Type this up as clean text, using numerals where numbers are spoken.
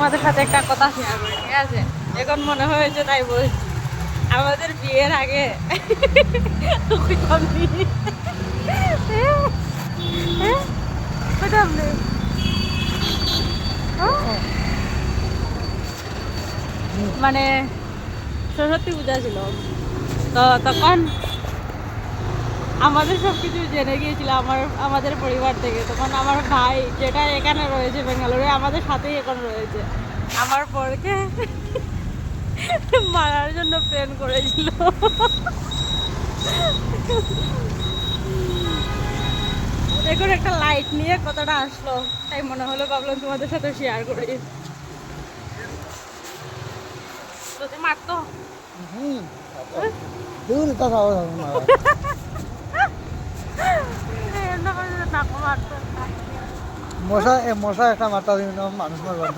আমাদের সাথে একটা কথা শেয়ার করি, ঠিক আছে? এখন মনে হয়েছে তাই বলছি, আমাদের বিয়ের আগে কইতাম নি। কইতাম নি। মানে সরস্বতী পূজা ছিল, তো তখন আমাদের সব কিছু জেনে গিয়েছিল আমাদের পরিবার থেকে। তখন আমার ভাই যেটা এখানে রয়েছে বেঙ্গালুরু, আমাদের সাথেই এখন রয়েছে, আমার পরকে মারার জন্য প্ল্যান করেছিল। এখন একটা লাইট নিয়ে কথাটা আসলো, তাই মনে হলো ভাবলাম তোমাদের সাথে শেয়ার করি। যদি মারতো মশা একটা মারতা মানুষ মারবার